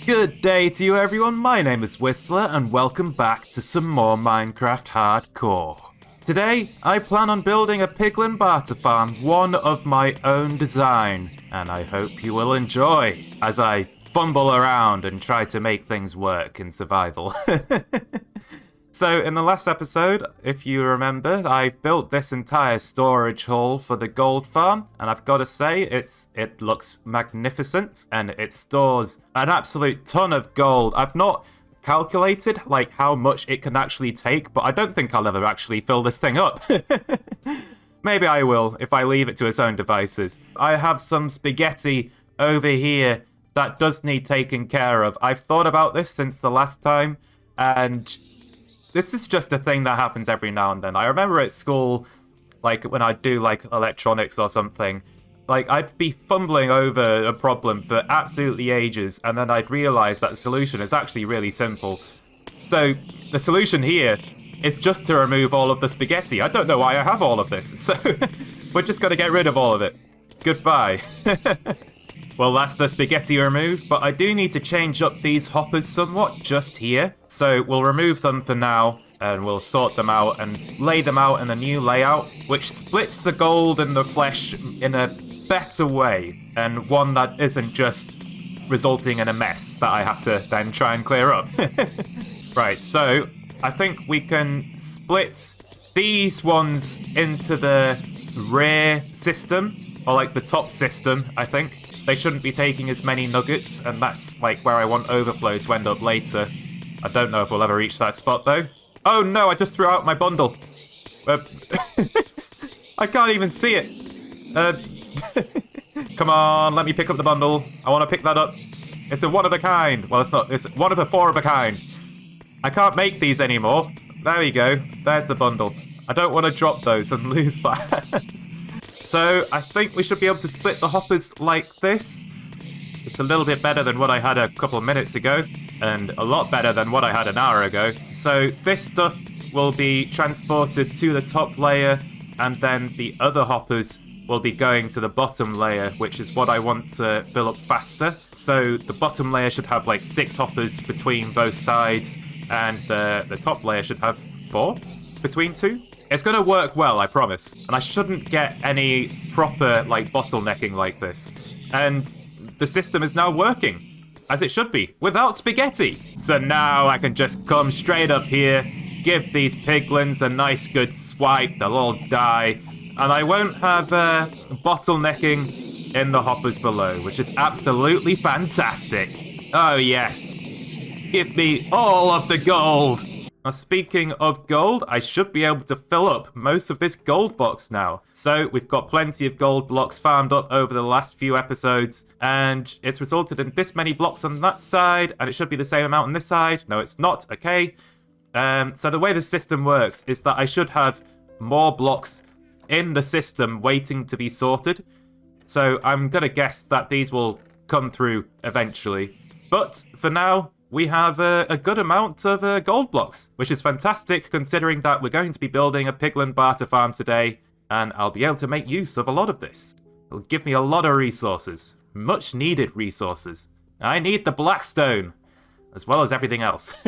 Good day to you everyone, my name is Whistler and welcome back to some more Minecraft Hardcore. Today, I plan on building a piglin barter farm, one of my own design, and I hope you will enjoy as I fumble around and try to make things work in survival. So in the last episode, if you remember, I've built this entire storage hall for the gold farm, and I've got to say, it looks magnificent, and it stores an absolute ton of gold. I've not calculated like how much it can actually take, but I don't think I'll ever actually fill this thing up. Maybe I will if I leave it to its own devices. I have some spaghetti over here that does need taken care of. I've thought about this since the last time, and this is just a thing that happens every now and then. I remember at school, like when I'd do like electronics or something, like I'd be fumbling over a problem for absolutely ages, and then I'd realize that the solution is actually really simple. So the solution here is just to remove all of the spaghetti. I don't know why I have all of this, so we're just gonna get rid of all of it. Goodbye. Well, that's the spaghetti removed, but I do need to change up these hoppers somewhat just here. So we'll remove them for now, and we'll sort them out and lay them out in a new layout, which splits the gold and the flesh in a better way, and one that isn't just resulting in a mess that I have to then try and clear up. Right, so I think we can split these ones into the rear system, or like the top system, I think. They shouldn't be taking as many nuggets, and that's like where I want overflow to end up later. I don't know if we'll ever reach that spot though. Oh no, I just threw out my bundle. I can't even see it. Come on, let me pick up the bundle. I want to pick that up. It's a one of a kind. Well, it's not. It's one of a four of a kind. I can't make these anymore. There we go. There's the bundle. I don't want to drop those and lose that. So I think we should be able to split the hoppers like this. It's a little bit better than what I had a couple of minutes ago, and a lot better than what I had an hour ago. So this stuff will be transported to the top layer, and then the other hoppers will be going to the bottom layer, which is what I want to fill up faster. So the bottom layer should have like 6 hoppers between both sides, and the top layer should have 4 between 2. It's going to work well, I promise. And I shouldn't get any proper, like, bottlenecking like this. And the system is now working, as it should be, without spaghetti. So now I can just come straight up here, give these piglins a nice good swipe, they'll all die, and I won't have bottlenecking in the hoppers below, which is absolutely fantastic. Oh, yes. Give me all of the gold. Now, speaking of gold, I should be able to fill up most of this gold box now. So we've got plenty of gold blocks farmed up over the last few episodes, and it's resulted in this many blocks on that side, and it should be the same amount on this side. No, it's not. Okay. So the way the system works is that I should have more blocks in the system waiting to be sorted. So I'm going to guess that these will come through eventually. But for now, we have a good amount of gold blocks, which is fantastic considering that we're going to be building a piglin barter farm today, and I'll be able to make use of a lot of this. It'll give me a lot of resources, much needed resources. I need the blackstone, as well as everything else.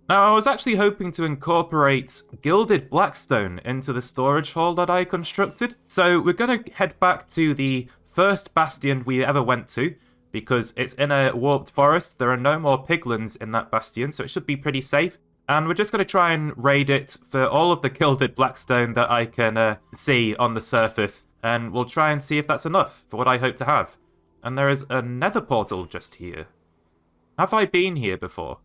Now, I was actually hoping to incorporate gilded blackstone into the storage hall that I constructed. So we're going to head back to the first bastion we ever went to, because it's in a warped forest. There are no more piglins in that bastion, so it should be pretty safe. And we're just going to try and raid it for all of the gilded blackstone that I can see on the surface, and we'll try and see if that's enough for what I hope to have. And there is a nether portal just here. Have I been here before?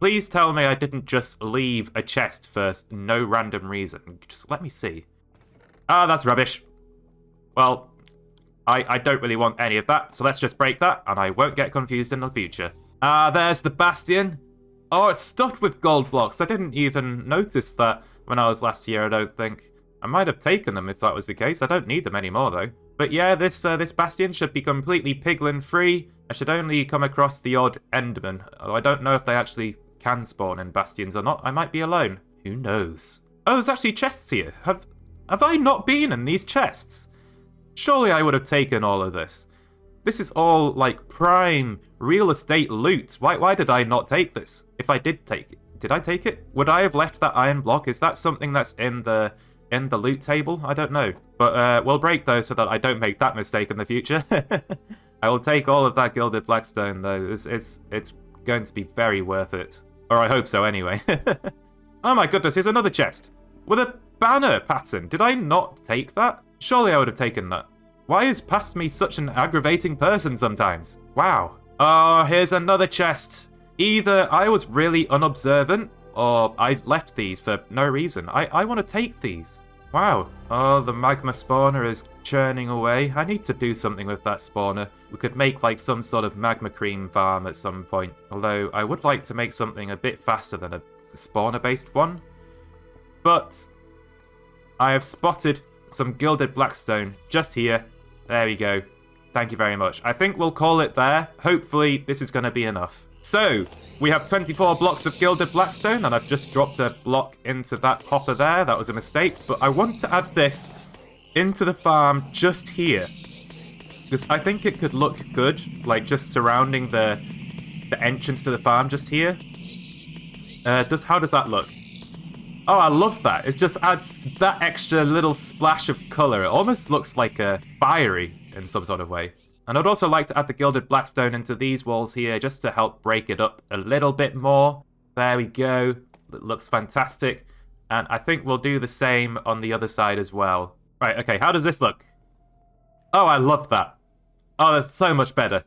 Please tell me I didn't just leave a chest for no random reason. Just let me see. Ah, that's rubbish. Well, I don't really want any of that, so let's just break that, and I won't get confused in the future. Ah, there's the bastion. Oh, it's stuffed with gold blocks. I didn't even notice that when I was last here, I don't think. I might have taken them if that was the case. I don't need them anymore, though. But yeah, this bastion should be completely piglin-free. I should only come across the odd enderman, although I don't know if they actually can spawn in bastions or not. I might be alone. Who knows? Oh, there's actually chests here. Have I not been in these chests? Surely I would have taken all of this. This is all, like, prime real estate loot. Why did I not take this? If I did take it. Did I take it? Would I have left that iron block? Is that something that's in the loot table? I don't know. But we'll break those so that I don't make that mistake in the future. I will take all of that gilded blackstone, though. It's going to be very worth it. Or I hope so, anyway. Oh my goodness, here's another chest. With a banner pattern. Did I not take that? Surely I would have taken that. Why is past me such an aggravating person sometimes? Wow. Oh, here's another chest. Either I was really unobservant, or I left these for no reason. I want to take these. Wow. Oh, the magma spawner is churning away. I need to do something with that spawner. We could make like some sort of magma cream farm at some point. Although I would like to make something a bit faster than a spawner-based one. But I have spotted some gilded blackstone just here. There we go. Thank you very much. I think we'll call it there. Hopefully this is going to be enough. So, we have 24 blocks of gilded blackstone, and I've just dropped a block into that hopper there. That was a mistake, but I want to add this into the farm just here. Because I think it could look good, like just surrounding the entrance to the farm just here. How does that look? Oh, I love that. It just adds that extra little splash of colour. It almost looks like a fiery in some sort of way. And I'd also like to add the gilded blackstone into these walls here just to help break it up a little bit more. There we go. It looks fantastic. And I think we'll do the same on the other side as well. Right, okay, how does this look? Oh, I love that. Oh, that's so much better.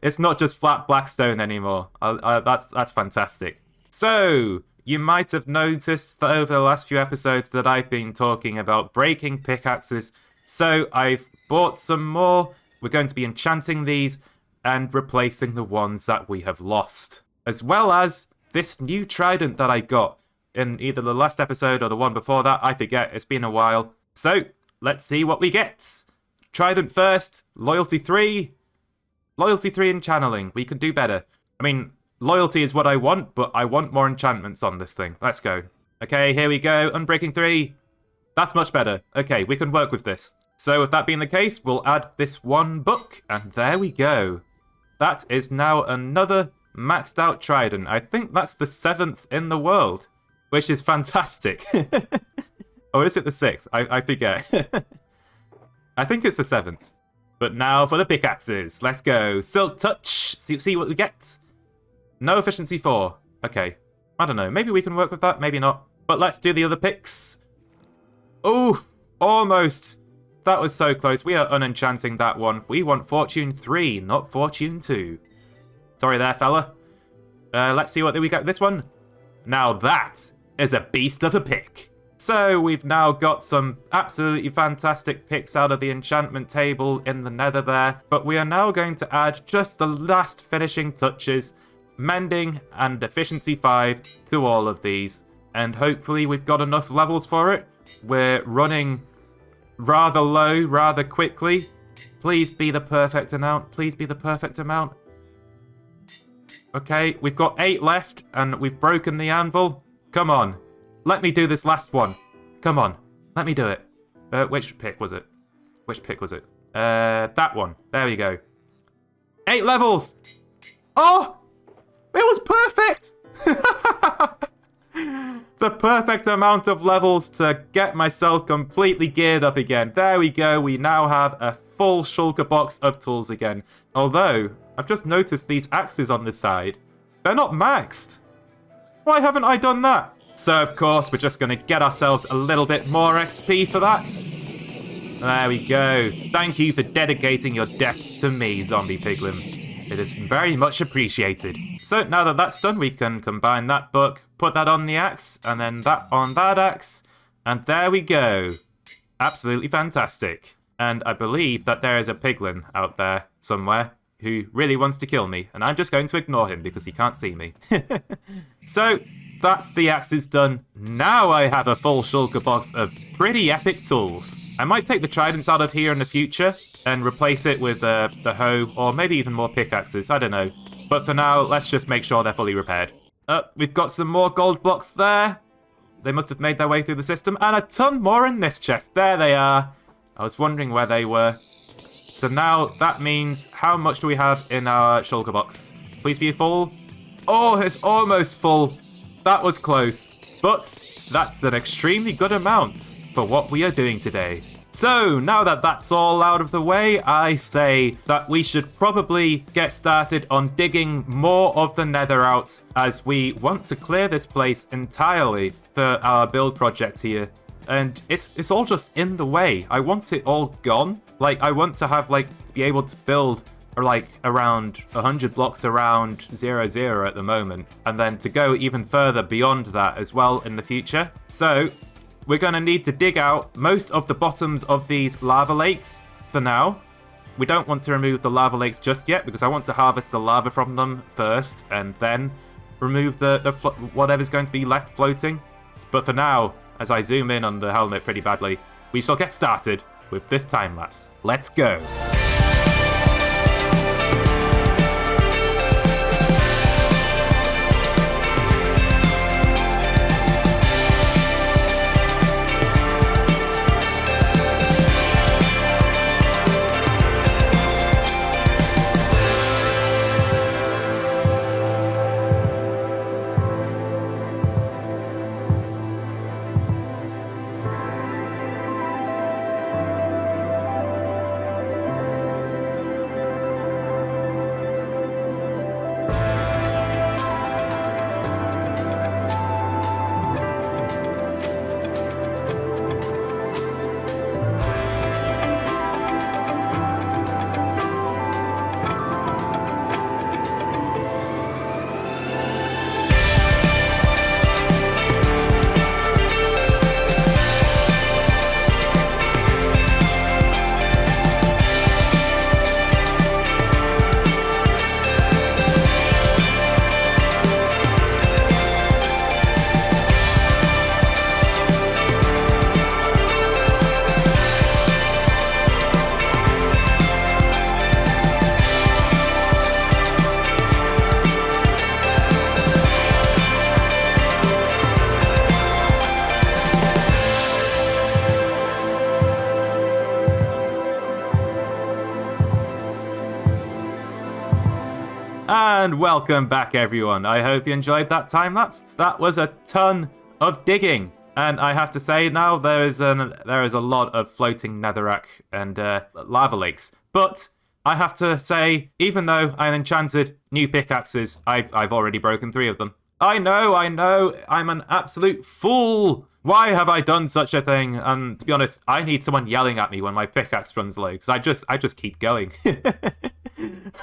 It's not just flat blackstone anymore. That's fantastic. So, you might have noticed that over the last few episodes that I've been talking about breaking pickaxes. So, I've bought some more. We're going to be enchanting these and replacing the ones that we have lost. As well as this new trident that I got in either the last episode or the one before that. I forget, it's been a while. So, let's see what we get. Trident first, loyalty 3. Loyalty 3 and channeling. We can do better. I mean, loyalty is what I want, but I want more enchantments on this thing. Let's go. Okay, here we go. Unbreaking 3. That's much better. Okay, we can work with this. So with that being the case, we'll add this one book, and there we go. That is now another maxed out trident. I think that's the 7th in the world, which is fantastic. Or is it the 6th? I forget. I think it's the 7th. But now for the pickaxes. Let's go. Silk Touch. See what we get. No efficiency 4. Okay. I don't know. Maybe we can work with that. Maybe not. But let's do the other picks. Oh, almost. That was so close. We are unenchanting that one. We want Fortune 3, not Fortune 2. Sorry there, fella. Let's see what we got this one. Now that is a beast of a pick. So we've now got some absolutely fantastic picks out of the enchantment table in the nether there. But we are now going to add just the last finishing touches, mending and efficiency 5 to all of these. And hopefully we've got enough levels for it. We're running rather low, rather quickly. Please be the perfect amount. Please be the perfect amount. Okay, we've got 8 left, and we've broken the anvil. Come on. Let me do this last one. Come on. Let me do it. Which pick was it? Which pick was it? That one. There we go. 8 levels! Oh! It was perfect! The perfect amount of levels to get myself completely geared up again. There we go. We now have a full shulker box of tools again. Although, I've just noticed these axes on this side. They're not maxed. Why haven't I done that? So, of course, we're just going to get ourselves a little bit more XP for that. There we go. Thank you for dedicating your deaths to me, zombie piglin. It is very much appreciated. So now that that's done, we can combine that book, put that on the axe, and then that on that axe. And there we go. Absolutely fantastic. And I believe that there is a piglin out there somewhere who really wants to kill me. And I'm just going to ignore him because he can't see me. So that's the axes done. Now I have a full shulker box of pretty epic tools. I might take the tridents out of here in the future and replace it with the hoe, or maybe even more pickaxes, I don't know. But for now, let's just make sure they're fully repaired. We've got some more gold blocks there. They must have made their way through the system, and a ton more in this chest. There they are. I was wondering where they were. So now that means how much do we have in our shulker box? Please be full. Oh, it's almost full. That was close. But that's an extremely good amount for what we are doing today. So now that that's all out of the way, I say that we should probably get started on digging more of the nether out, as we want to clear this place entirely for our build project here. And it's all just in the way. I want it all gone. Like, I want to have, like, to be able to build, like, around 100 blocks around 0, at the moment. And then to go even further beyond that as well in the future. So we're going to need to dig out most of the bottoms of these lava lakes for now. We don't want to remove the lava lakes just yet, because I want to harvest the lava from them first and then remove the whatever's going to be left floating. But for now, as I zoom in on the helmet pretty badly, we shall get started with this time lapse. Let's go. And welcome back, everyone. I hope you enjoyed that time lapse. That was a ton of digging, and I have to say now there is a lot of floating netherrack and lava lakes. But I have to say, even though I enchanted new pickaxes, I've already broken 3 of them. I know, I'm an absolute fool. Why have I done such a thing? And to be honest, I need someone yelling at me when my pickaxe runs low, because I just keep going.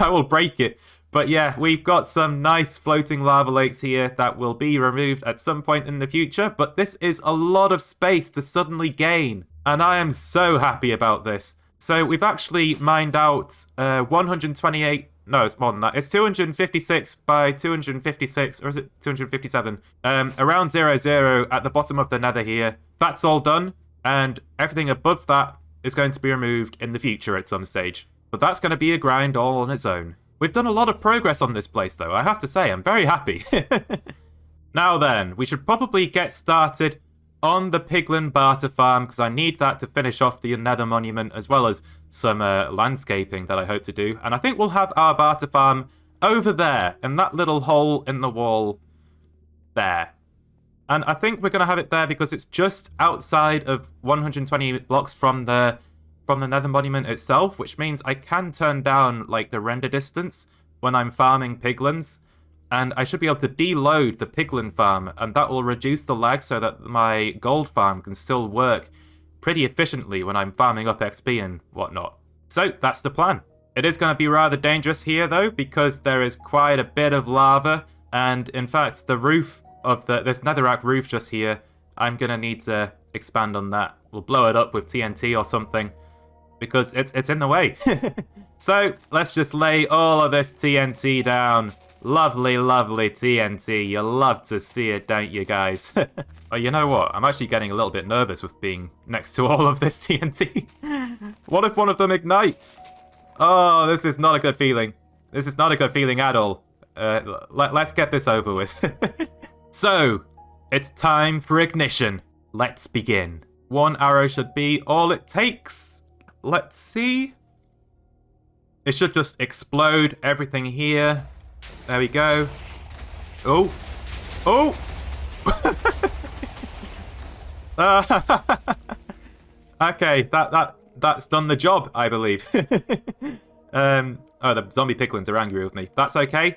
I will break it. But yeah, we've got some nice floating lava lakes here that will be removed at some point in the future, but this is a lot of space to suddenly gain, and I am so happy about this. So we've actually mined out 128, no, it's more than that. It's 256 by 256, or is it 257? Around 0 at the bottom of the nether here. That's all done, and everything above that is going to be removed in the future at some stage. But that's going to be a grind all on its own. We've done a lot of progress on this place, though. I have to say, I'm very happy. Now then, we should probably get started on the piglin barter farm, because I need that to finish off the nether monument, as well as some landscaping that I hope to do. And I think we'll have our barter farm over there, in that little hole in the wall there. And I think we're going to have it there because it's just outside of 120 blocks from the nether monument itself, which means I can turn down like the render distance when I'm farming piglins, and I should be able to deload the piglin farm, and that will reduce the lag so that my gold farm can still work pretty efficiently when I'm farming up XP and whatnot. So that's the plan. It is going to be rather dangerous here though, because there is quite a bit of lava, and in fact the roof of this netherrack roof just here, I'm going to need to expand on that. We'll blow it up with TNT or something, because it's in the way. So let's just lay all of this TNT down. Lovely, lovely TNT. You love to see it, don't you guys? Oh, you know what? I'm actually getting a little bit nervous with being next to all of this TNT. What if one of them ignites? Oh, this is not a good feeling. This is not a good feeling at all. Let's get this over with. So, it's time for ignition. Let's begin. 1 arrow should be all it takes. Let's see. It should just explode everything here. There we go. Oh. Oh! Okay, that's done the job, I believe. Oh, the zombie piglins are angry with me. That's okay.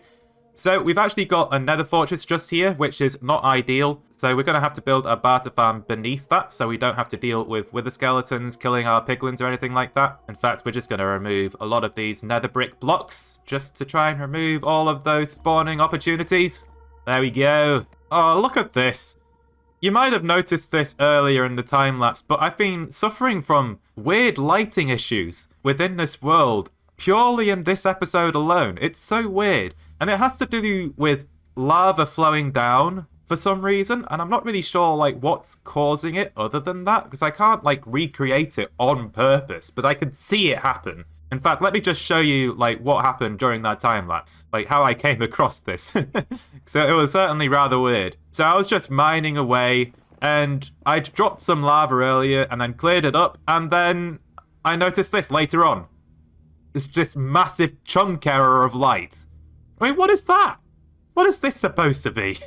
So we've actually got a nether fortress just here, which is not ideal. So we're going to have to build a barter farm beneath that, so we don't have to deal with wither skeletons killing our piglins or anything like that. In fact, we're just going to remove a lot of these nether brick blocks just to try and remove all of those spawning opportunities. There we go. Oh, look at this. You might have noticed this earlier in the time-lapse, but I've been suffering from weird lighting issues within this world, purely in this episode alone. It's so weird. And it has to do with lava flowing down for some reason, and I'm not really sure, like, what's causing it other than that, because I can't, like, recreate it on purpose, but I can see it happen. In fact, let me just show you, like, what happened during that time-lapse. Like, how I came across this. So it was certainly rather weird. So I was just mining away, and I'd dropped some lava earlier, and then cleared it up, and then I noticed this later on. It's just massive chunk error of light. I mean, what is that? What is this supposed to be?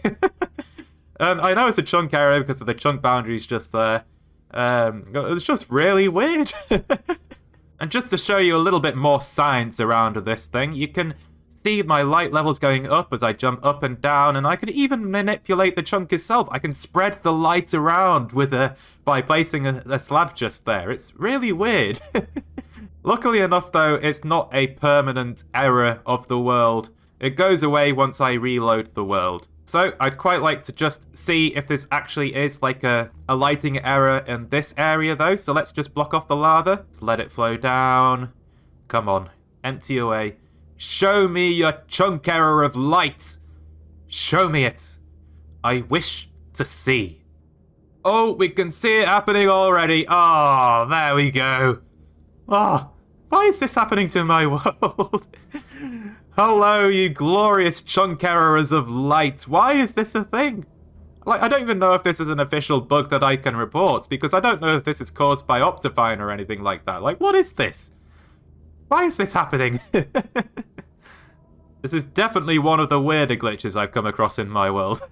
And I know it's a chunk error because of the chunk boundaries just there. It's just really weird. And just to show you a little bit more science around this thing, you can see my light levels going up as I jump up and down, and I can even manipulate the chunk itself. I can spread the light around by placing a slab just there. It's really weird. Luckily enough, though, it's not a permanent error of the world. It goes away once I reload the world. So I'd quite like to just see if this actually is like a lighting error in this area, though. So let's just block off the lava. Let's let it flow down. Come on, empty away. Show me your chunk error of light. Show me it. I wish to see. Oh, we can see it happening already. Oh, there we go. Oh, why is this happening to my world? Hello, you glorious chunk errors of light. Why is this a thing? Like, I don't even know if this is an official bug that I can report, because I don't know if this is caused by Optifine or anything like that. Like, what is this? Why is this happening? This is definitely one of the weirder glitches I've come across in my world.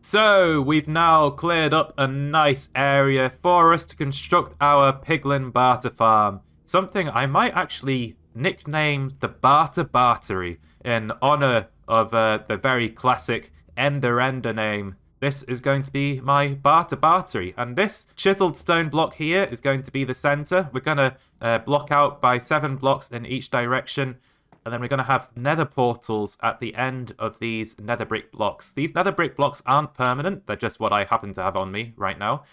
So, we've now cleared up a nice area for us to construct our piglin barter farm. Something I might actually nickname the Barter Bartery in honor of the very classic Ender name. This is going to be my Barter Bartery, and this chiseled stone block here is going to be the center. We're going to block out by 7 blocks in each direction, and then we're going to have nether portals at the end of these nether brick blocks. These nether brick blocks aren't permanent, they're just what I happen to have on me right now.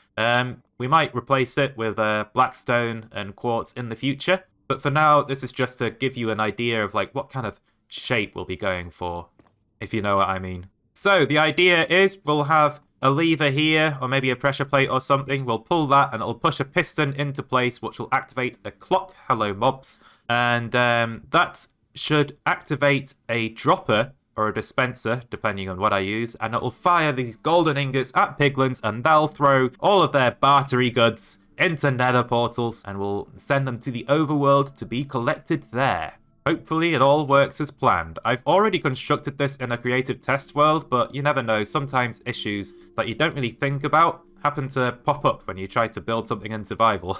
We might replace it with blackstone and quartz in the future, but for now, this is just to give you an idea of like what kind of shape we'll be going for, if you know what I mean. So the idea is we'll have a lever here, or maybe a pressure plate or something. We'll pull that and it'll push a piston into place, which will activate a clock. Hello, mobs. And that should activate a dropper or a dispenser, depending on what I use, and it'll fire these golden ingots at piglins, and they'll throw all of their bartery goods into nether portals, and we'll send them to the overworld to be collected there. Hopefully it all works as planned. I've already constructed this in a creative test world, but you never know, sometimes issues that you don't really think about happen to pop up when you try to build something in survival.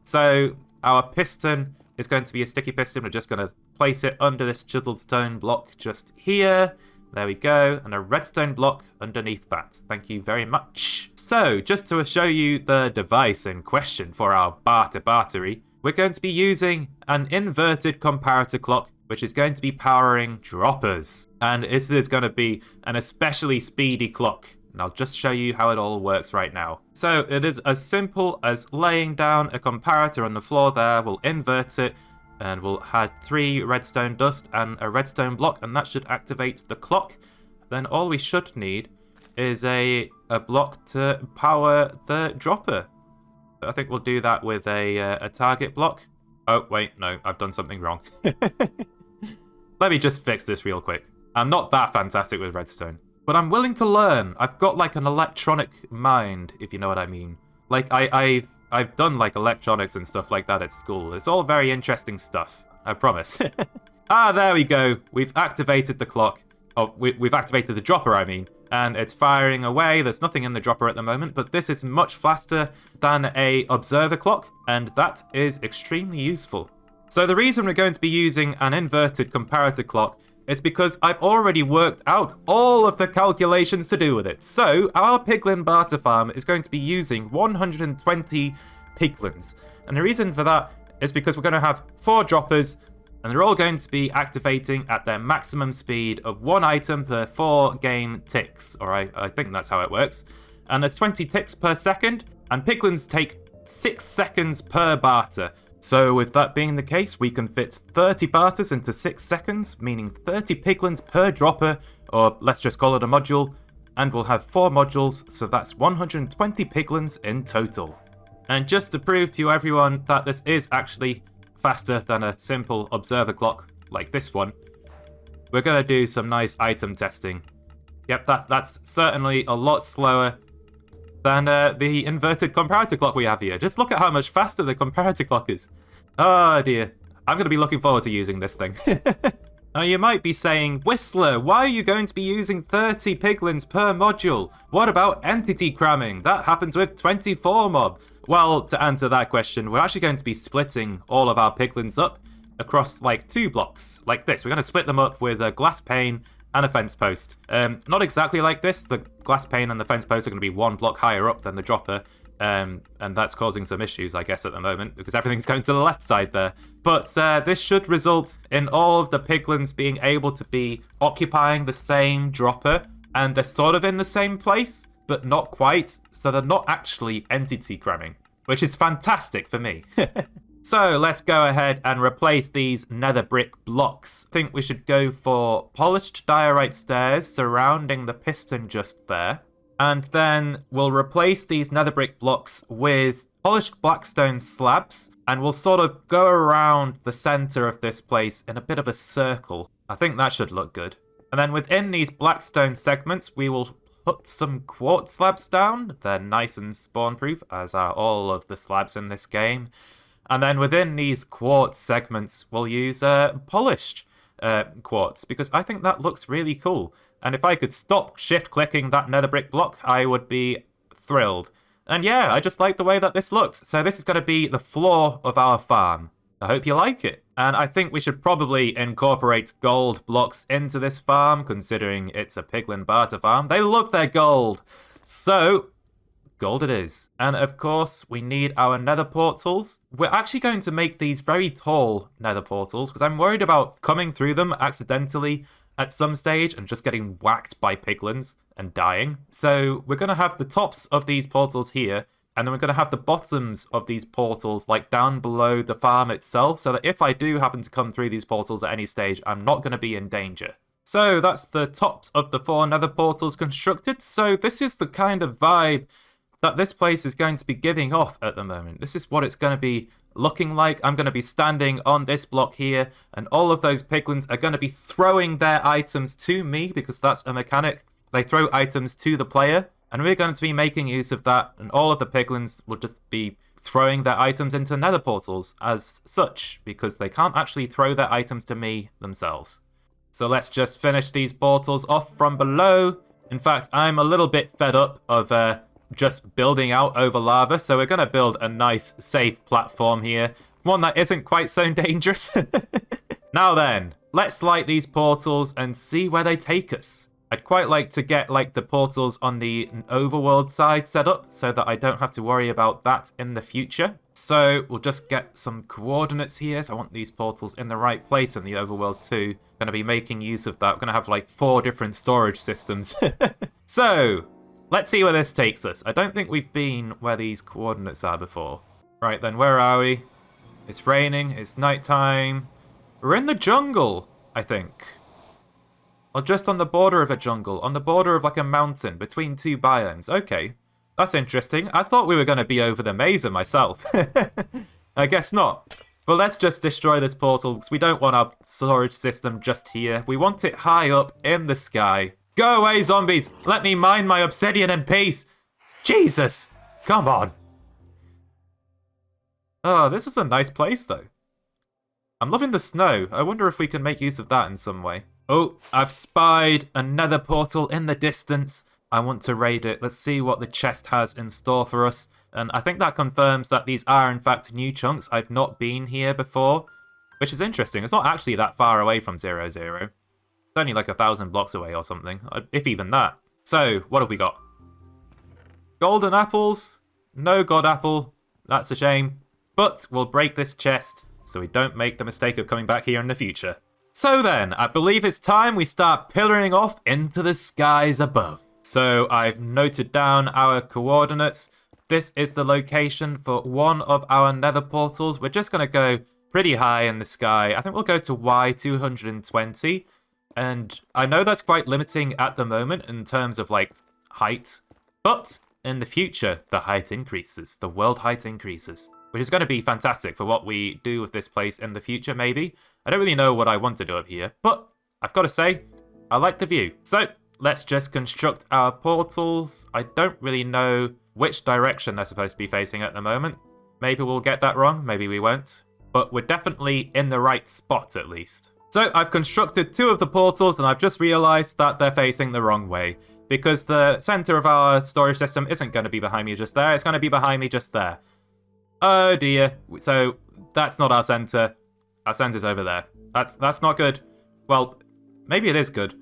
So our piston is going to be a sticky piston. We're just going to place it under this chiseled stone block just here. There we go, and a redstone block underneath that. Thank you very much. So, just to show you the device in question for our Barter Bartery, we're going to be using an inverted comparator clock, which is going to be powering droppers. And this is going to be an especially speedy clock. And I'll just show you how it all works right now. So, it is as simple as laying down a comparator on the floor there. We'll invert it, and we'll add 3 redstone dust and a redstone block, and that should activate the clock. Then all we should need is a block to power the dropper. I think we'll do that with a target block. Oh, wait, no, I've done something wrong. Let me just fix this real quick. I'm not that fantastic with redstone, but I'm willing to learn. I've got like an electronic mind, if you know what I mean. Like, I've done like electronics and stuff like that at school. It's all very interesting stuff. I promise. Ah, there we go. We've activated the clock. Oh, we've activated the dropper, I mean. And it's firing away. There's nothing in the dropper at the moment, but this is much faster than a observer clock, and that is extremely useful. So the reason we're going to be using an inverted comparator clock is because I've already worked out all of the calculations to do with it. So our piglin barter farm is going to be using 120 piglins. And the reason for that is because we're going to have 4 droppers, and they're all going to be activating at their maximum speed of 1 item per 4 game ticks. Or I think that's how it works. And there's 20 ticks per second, and piglins take 6 seconds per barter. So with that being the case, we can fit 30 barters into 6 seconds, meaning 30 piglins per dropper, or let's just call it a module, and we'll have 4 modules, so that's 120 piglins in total. And just to prove to everyone that this is actually faster than a simple observer clock like this one, we're going to do some nice item testing. Yep, that's certainly a lot slower than the inverted comparator clock we have here. Just look at how much faster the comparator clock is. Oh dear. I'm going to be looking forward to using this thing. Now you might be saying, Whistler, why are you going to be using 30 piglins per module? What about entity cramming? That happens with 24 mobs. Well, to answer that question, we're actually going to be splitting all of our piglins up across like 2 blocks, like this. We're going to split them up with a glass pane and a fence post. Not exactly like this. The glass pane and the fence post are going to be 1 block higher up than the dropper. And that's causing some issues, I guess, at the moment, because everything's going to the left side there. But this should result in all of the piglins being able to be occupying the same dropper, and they're sort of in the same place, but not quite, so they're not actually entity cramming, which is fantastic for me. So let's go ahead and replace these nether brick blocks. I think we should go for polished diorite stairs surrounding the piston just there. And then we'll replace these nether brick blocks with polished blackstone slabs, and we'll sort of go around the center of this place in a bit of a circle. I think that should look good. And then within these blackstone segments, we will put some quartz slabs down. They're nice and spawn-proof, as are all of the slabs in this game. And then within these quartz segments, we'll use polished quartz, because I think that looks really cool. And if I could stop shift-clicking that nether brick block, I would be thrilled. And yeah, I just like the way that this looks. So this is going to be the floor of our farm. I hope you like it. And I think we should probably incorporate gold blocks into this farm, considering it's a piglin barter farm. They love their gold. So gold it is. And of course, we need our nether portals. We're actually going to make these very tall nether portals, because I'm worried about coming through them accidentally at some stage and just getting whacked by piglins and dying. So we're going to have the tops of these portals here, and then we're going to have the bottoms of these portals like down below the farm itself, so that if I do happen to come through these portals at any stage, I'm not going to be in danger. So that's the tops of the 4 nether portals constructed. So this is the kind of vibe that this place is going to be giving off at the moment. This is what it's going to be looking like. I'm going to be standing on this block here, and all of those piglins are going to be throwing their items to me, because that's a mechanic. They throw items to the player, and we're going to be making use of that, and all of the piglins will just be throwing their items into nether portals as such, because they can't actually throw their items to me themselves. So let's just finish these portals off from below. In fact, I'm a little bit fed up of just building out over lava, so we're going to build a nice safe platform here, one that isn't quite so dangerous. Now then, let's light these portals and see where they take us. I'd quite like to get like the portals on the overworld side set up so that I don't have to worry about that in the future. So we'll just get some coordinates here. So I want these portals in the right place in the overworld too. Going to be making use of that. We're going to have like 4 different storage systems. So let's see where this takes us. I don't think we've been where these coordinates are before. Right then, where are we? It's raining, it's nighttime. We're in the jungle, I think. Or just on the border of a jungle, on the border of like a mountain between 2 biomes. Okay, that's interesting. I thought we were going to be over the mesa myself. I guess not. But let's just destroy this portal, because we don't want our storage system just here. We want it high up in the sky. Go away, zombies! Let me mine my obsidian in peace! Jesus! Come on! Oh, this is a nice place, though. I'm loving the snow. I wonder if we can make use of that in some way. Oh, I've spied a nether portal in the distance. I want to raid it. Let's see what the chest has in store for us. And I think that confirms that these are, in fact, new chunks. I've not been here before, which is interesting. It's not actually that far away from 0, 0. It's only like 1,000 blocks away or something, if even that. So, what have we got? Golden apples? No god apple. That's a shame. But we'll break this chest so we don't make the mistake of coming back here in the future. So then, I believe it's time we start pillaring off into the skies above. So I've noted down our coordinates. This is the location for one of our nether portals. We're just going to go pretty high in the sky. I think we'll go to Y220. And I know that's quite limiting at the moment in terms of like height. But in the future, the height increases. The world height increases. Which is going to be fantastic for what we do with this place in the future, maybe. I don't really know what I want to do up here. But I've got to say, I like the view. So let's just construct our portals. I don't really know which direction they're supposed to be facing at the moment. Maybe we'll get that wrong, maybe we won't. But we're definitely in the right spot at least. So I've constructed 2 of the portals and I've just realised that they're facing the wrong way. Because the centre of our storage system isn't going to be behind me just there, it's going to be behind me just there. Oh dear. So that's not our centre. Our centre's over there. That's not good. Well, maybe it is good.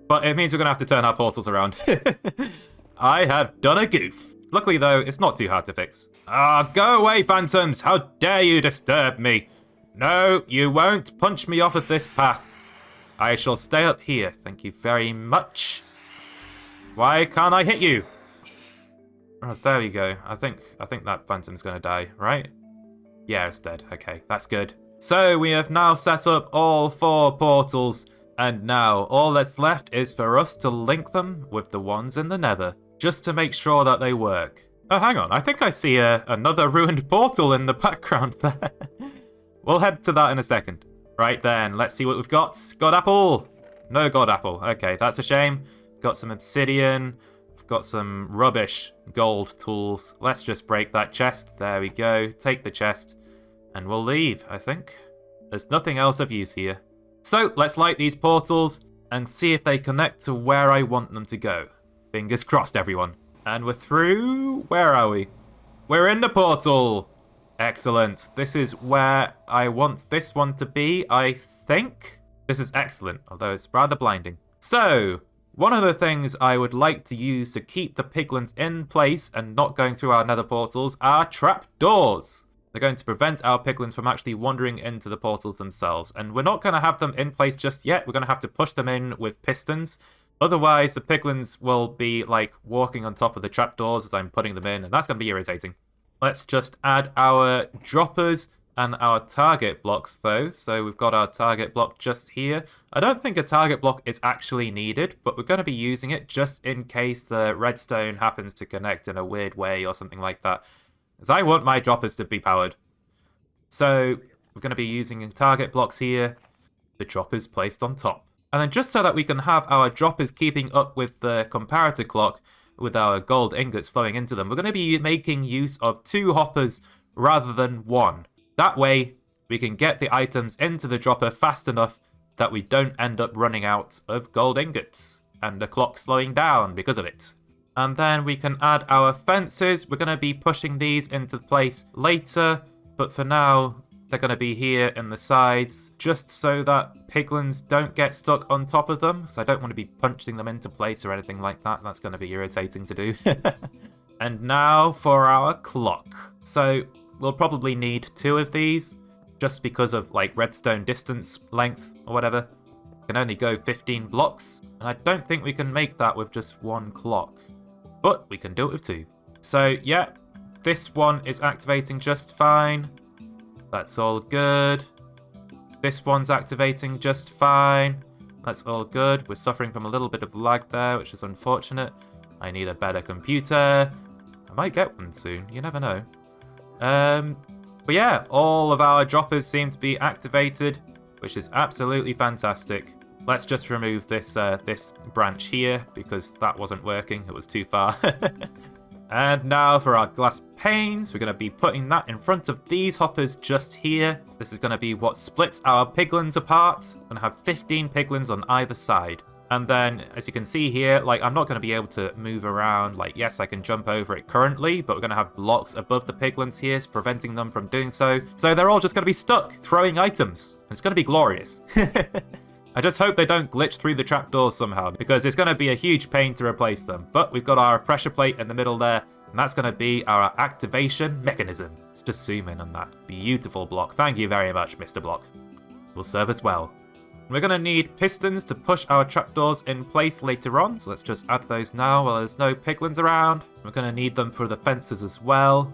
But it means we're going to have to turn our portals around. I have done a goof. Luckily, though, it's not too hard to fix. Ah, go away, phantoms! How dare you disturb me? No, you won't punch me off of this path. I shall stay up here, thank you very much. Why can't I hit you? Oh, there we go. I think that phantom's gonna die, right? Yeah, it's dead. Okay, that's good. So we have now set up all 4 portals, and now all that's left is for us to link them with the ones in the nether. Just to make sure that they work. Oh, hang on. I think I see another ruined portal in the background there. We'll head to that in a second. Right then, let's see what we've got. God apple. No god apple. Okay, that's a shame. Got some obsidian. We've got some rubbish gold tools. Let's just break that chest. There we go. Take the chest. And we'll leave, I think. There's nothing else of use here. So, let's light these portals and see if they connect to where I want them to go. Fingers crossed, everyone. And we're through. Where are we? We're in the portal. Excellent. This is where I want this one to be, I think. This is excellent, although it's rather blinding. So, one of the things I would like to use to keep the piglins in place and not going through our nether portals are trapdoors. They're going to prevent our piglins from actually wandering into the portals themselves. And we're not going to have them in place just yet. We're going to have to push them in with pistons. Otherwise, the piglins will be, like, walking on top of the trapdoors as I'm putting them in, and that's going to be irritating. Let's just add our droppers and our target blocks, though. So we've got our target block just here. I don't think a target block is actually needed, but we're going to be using it just in case the redstone happens to connect in a weird way or something like that. As I want my droppers to be powered. So we're going to be using target blocks here. The droppers placed on top. And then just so that we can have our droppers keeping up with the comparator clock, with our gold ingots flowing into them, we're going to be making use of 2 hoppers rather than 1. That way, we can get the items into the dropper fast enough that we don't end up running out of gold ingots and the clock slowing down because of it. And then we can add our fences. We're going to be pushing these into place later, but for now, they're going to be here in the sides, just so that piglins don't get stuck on top of them. So I don't want to be punching them into place or anything like that. That's going to be irritating to do. And now for our clock. So we'll probably need 2 of these, just because of like redstone distance length or whatever. We can only go 15 blocks, and I don't think we can make that with just 1 clock. But we can do it with 2. So yeah, this one is activating just fine. That's all good. This one's activating just fine. That's all good. We're suffering from a little bit of lag there, which is unfortunate. I need a better computer. I might get one soon. You never know. But yeah, all of our droppers seem to be activated, which is absolutely fantastic. Let's just remove this this branch here, because that wasn't working. It was too far. And now for our glass panes, we're going to be putting that in front of these hoppers just here. This is going to be what splits our piglins apart. We're going to have 15 piglins on either side. And then, as you can see here, like, I'm not going to be able to move around. Like, yes, I can jump over it currently, but we're going to have blocks above the piglins here, preventing them from doing so. So they're all just going to be stuck, throwing items. It's going to be glorious. I just hope they don't glitch through the trapdoors somehow, because it's going to be a huge pain to replace them. But we've got our pressure plate in the middle there, and that's going to be our activation mechanism. Let's just zoom in on that beautiful block. Thank you very much, Mr. Block. Will serve us well. We're going to need pistons to push our trapdoors in place later on, so let's just add those now while there's no piglins around. We're going to need them for the fences as well.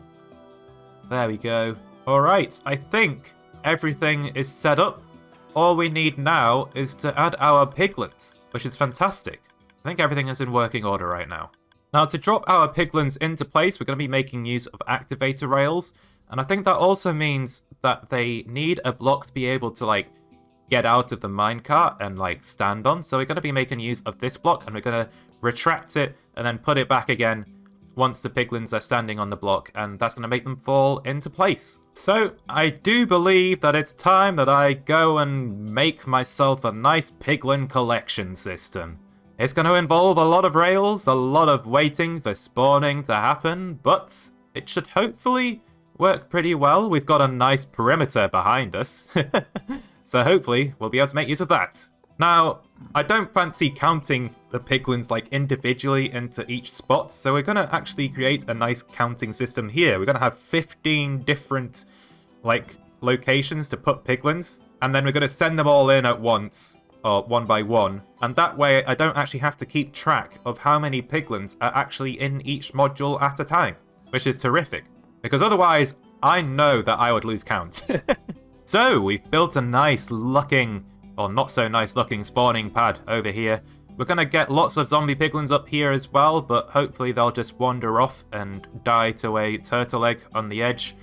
There we go. Alright, I think everything is set up. All we need now is to add our piglins, which is fantastic. I think everything is in working order right now. Now, to drop our piglins into place, we're going to be making use of Activator Rails, and I think that also means that they need a block to be able to, like, get out of the minecart and, like, stand on. So we're going to be making use of this block, and we're going to retract it and then put it back again once the piglins are standing on the block, and that's going to make them fall into place. So I do believe that it's time that I go and make myself a nice piglin collection system. It's going to involve a lot of rails, a lot of waiting for spawning to happen, but it should hopefully work pretty well. We've got a nice perimeter behind us. So hopefully we'll be able to make use of that. Now, I don't fancy counting the piglins like individually into each spot, so we're going to actually create a nice counting system here. We're going to have 15 different like locations to put piglins, and then we're going to send them all in at once, or one by one. And that way I don't actually have to keep track of how many piglins are actually in each module at a time, which is terrific, because otherwise I know that I would lose count. So we've built a nice looking, or not so nice looking spawning pad over here. We're going to get lots of zombie piglins up here as well, but hopefully they'll just wander off and die to a turtle egg on the edge.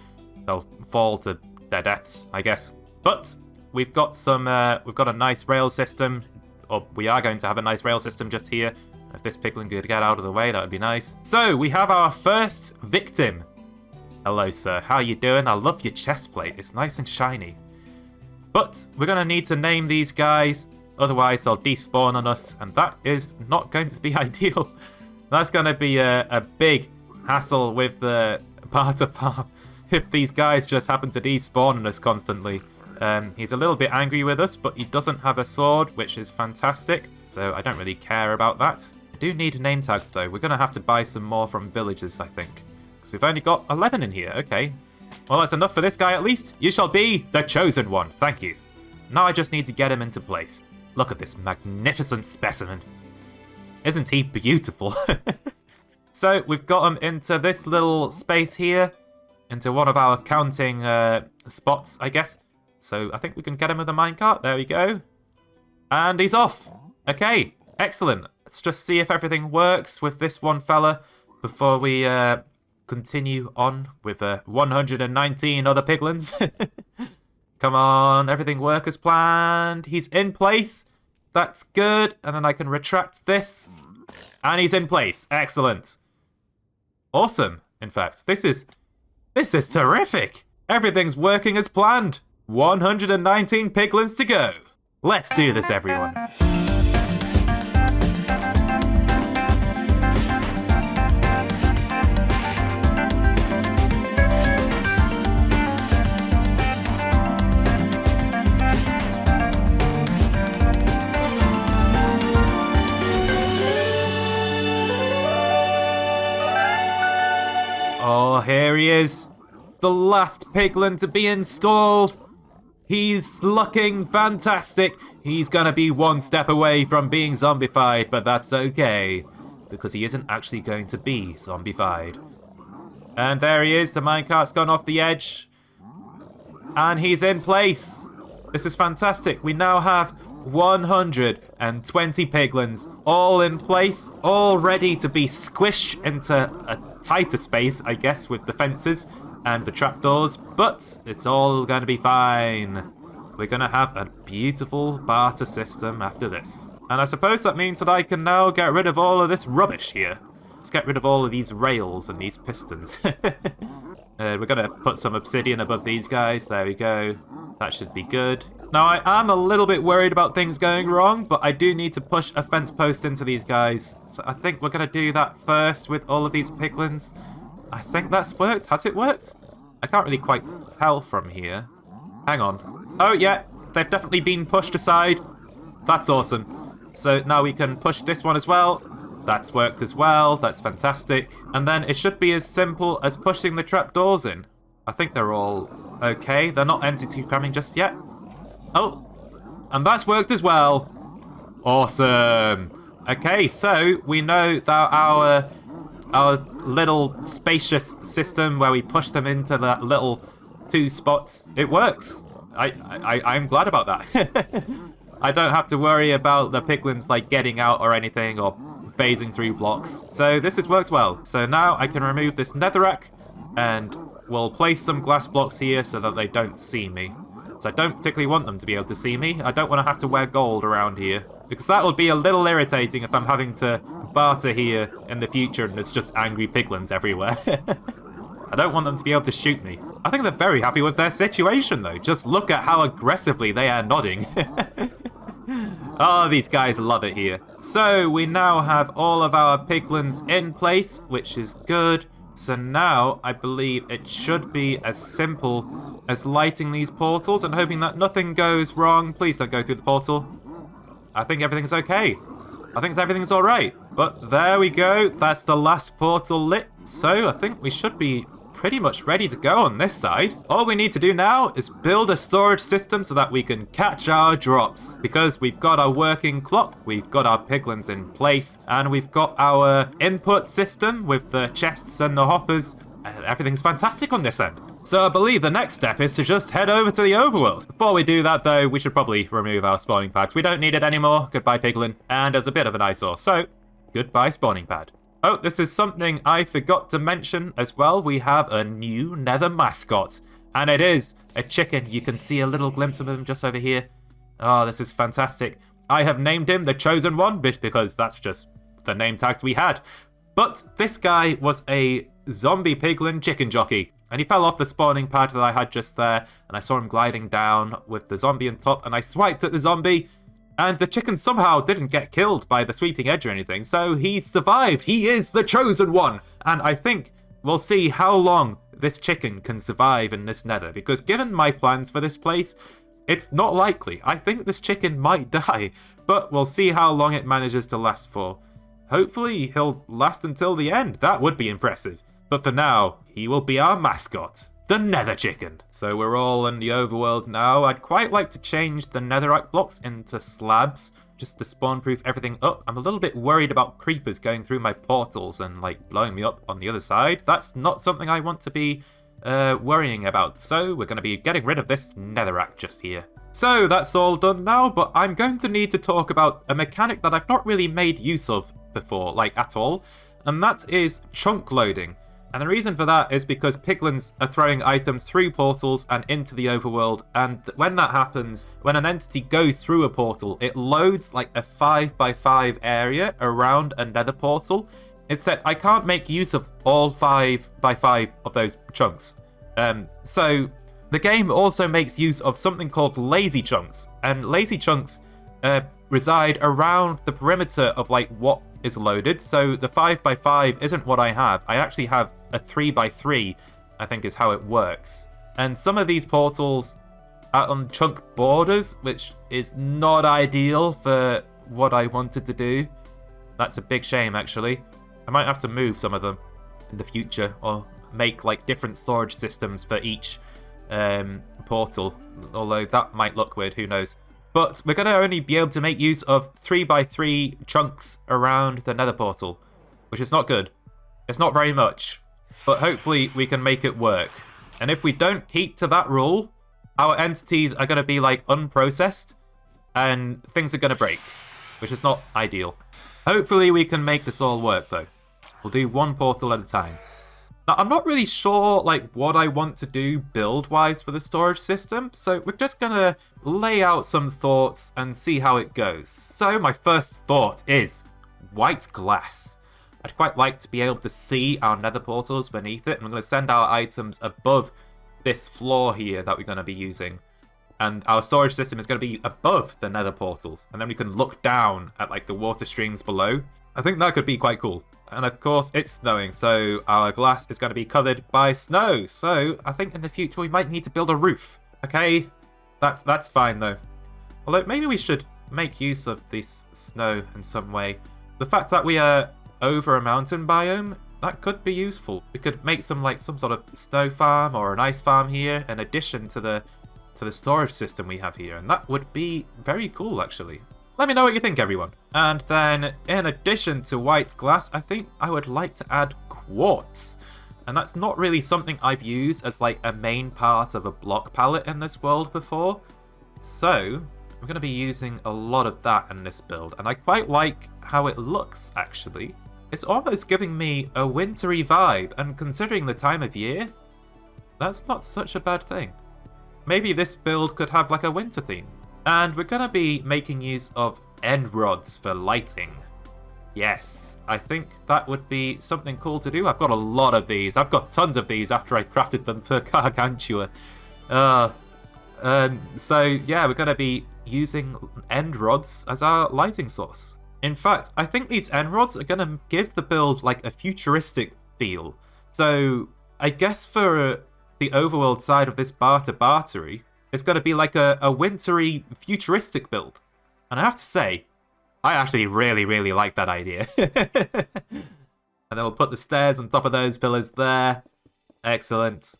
They'll fall to their deaths, I guess. But we've got a nice rail system, or we are going to have a nice rail system just here. If this piglin could get out of the way, that would be nice. So we have our first victim. Hello, sir. How you doing? I love your chest plate. It's nice and shiny. But we're going to need to name these guys, otherwise they'll despawn on us, and that is not going to be ideal. That's going to be a big hassle with the Barter Farm if these guys just happen to despawn on us constantly. He's a little bit angry with us, but he doesn't have a sword, which is fantastic, so I don't really care about that. I do need name tags, though. We're going to have to buy some more from villagers, I think. We've only got 11 in here, okay. Well, that's enough for this guy at least. You shall be the chosen one, thank you. Now I just need to get him into place. Look at this magnificent specimen. Isn't he beautiful? So we've got him into this little space here, into one of our counting spots, I guess. So I think we can get him with a minecart, there we go. And he's off. Okay, excellent. Let's just see if everything works with this one fella before we continue on with 119 other piglins. Come on, everything work as planned. He's in place. That's good. And then I can retract this. And he's in place. Excellent. Awesome. In fact, this is terrific. Everything's working as planned. 119 piglins to go. Let's do this, everyone. Oh, here he is. The last piglin to be installed. He's looking fantastic. He's gonna be one step away from being zombified, but that's okay, because he isn't actually going to be zombified. And there he is. The minecart's gone off the edge. And he's in place. This is fantastic. We now have 120 piglins all in place, all ready to be squished into a tighter space, I guess, with the fences and the trapdoors, but it's all going to be fine. We're going to have a beautiful barter system after this. And I suppose that means that I can now get rid of all of this rubbish here. Let's get rid of all of these rails and these pistons. We're going to put some obsidian above these guys. There we go. That should be good. Now, I am a little bit worried about things going wrong, but I do need to push a fence post into these guys. So I think we're going to do that first with all of these piglins. I think that's worked. Has it worked? I can't really quite tell from here. Hang on. Oh, yeah. They've definitely been pushed aside. That's awesome. So now we can push this one as well. That's worked as well. That's fantastic. And then it should be as simple as pushing the trapdoors in. I think they're all okay. They're not entity cramming just yet. Oh, and that's worked as well. Awesome. Okay, so we know that our little spacious system where we push them into that little 2 spots, it works. I'm glad about that. I don't have to worry about the piglins like getting out or anything or phasing through blocks. So this has worked well. So now I can remove this netherrack and we'll place some glass blocks here so that they don't see me. So I don't particularly want them to be able to see me. I don't want to have to wear gold around here, because that will be a little irritating if I'm having to barter here in the future and there's just angry piglins everywhere. I don't want them to be able to shoot me. I think they're very happy with their situation, though. Just look at how aggressively they are nodding. Oh, these guys love it here. So we now have all of our piglins in place, which is good. So now I believe it should be as simple as lighting these portals and hoping that nothing goes wrong. Please don't go through the portal. I think everything's okay. I think everything's all right. But there we go. That's the last portal lit. So I think we should be pretty much ready to go on this side. All we need to do now is build a storage system so that we can catch our drops. Because we've got our working clock, we've got our piglins in place, and we've got our input system with the chests and the hoppers. Everything's fantastic on this end. So I believe the next step is to just head over to the overworld. Before we do that, though, we should probably remove our spawning pads. We don't need it anymore. Goodbye, piglin. And it's a bit of an eyesore. So, goodbye, spawning pad. Oh, this is something I forgot to mention as well. We have a new Nether mascot. And it is a chicken. You can see a little glimpse of him just over here. Oh, this is fantastic. I have named him the Chosen One because that's just the name tags we had. But this guy was a zombie piglin chicken jockey. And he fell off the spawning pad that I had just there. And I saw him gliding down with the zombie on top. And I swiped at the zombie. And the chicken somehow didn't get killed by the sweeping edge or anything. So he survived. He is the Chosen One. And I think we'll see how long this chicken can survive in this nether. Because given my plans for this place, it's not likely. I think this chicken might die. But we'll see how long it manages to last for. Hopefully he'll last until the end. That would be impressive. But for now, he will be our mascot, the Nether Chicken. So we're all in the overworld now. I'd quite like to change the netherrack blocks into slabs, just to spawn-proof everything up. I'm a little bit worried about creepers going through my portals and, like, blowing me up on the other side. That's not something I want to be worrying about. So we're going to be getting rid of this netherrack just here. So that's all done now, but I'm going to need to talk about a mechanic that I've not really made use of before, like, at all. And that is chunk loading. And the reason for that is because piglins are throwing items through portals and into the overworld, and when that happens, when an entity goes through a portal, it loads like a 5x5 area around a nether portal. Except I can't make use of all 5x5 of those chunks. So the game also makes use of something called lazy chunks, and lazy chunks reside around the perimeter of like what is loaded. So the 5x5 isn't what I have. I actually have a 3x3, I think is how it works. And some of these portals are on chunk borders, which is not ideal for what I wanted to do. That's a big shame, actually. I might have to move some of them in the future, or make like different storage systems for each portal, although that might look weird, who knows. But we're going to only be able to make use of 3x3 chunks around the nether portal, which is not good. It's not very much, but hopefully we can make it work. And if we don't keep to that rule, our entities are going to be like unprocessed and things are going to break, which is not ideal. Hopefully we can make this all work though. We'll do one portal at a time. Now, I'm not really sure like what I want to do build-wise for the storage system, so we're just going to lay out some thoughts and see how it goes. So my first thought is white glass. I'd quite like to be able to see our nether portals beneath it, and we're going to send our items above this floor here that we're going to be using. And our storage system is going to be above the nether portals, and then we can look down at like the water streams below. I think that could be quite cool. And of course, it's snowing, so our glass is going to be covered by snow. So I think in the future we might need to build a roof. Okay, that's fine though. Although maybe we should make use of this snow in some way. The fact that we are over a mountain biome, that could be useful. We could make some sort of snow farm or an ice farm here in addition to the storage system we have here, and that would be very cool actually. Let me know what you think, everyone. And then, in addition to white glass, I think I would like to add quartz. And that's not really something I've used as like a main part of a block palette in this world before. So, I'm going to be using a lot of that in this build. And I quite like how it looks, actually. It's almost giving me a wintry vibe. And considering the time of year, that's not such a bad thing. Maybe this build could have like a winter theme. And we're going to be making use of end rods for lighting. Yes, I think that would be something cool to do. I've got a lot of these. I've got tons of these after I crafted them for Gargantua. So yeah, we're going to be using end rods as our lighting source. In fact, I think these end rods are going to give the build like a futuristic feel. So I guess for the overworld side of this Barter Bartery, it's going to be like a wintry, futuristic build. And I have to say, I actually really, really like that idea. And then we'll put the stairs on top of those pillars there. Excellent.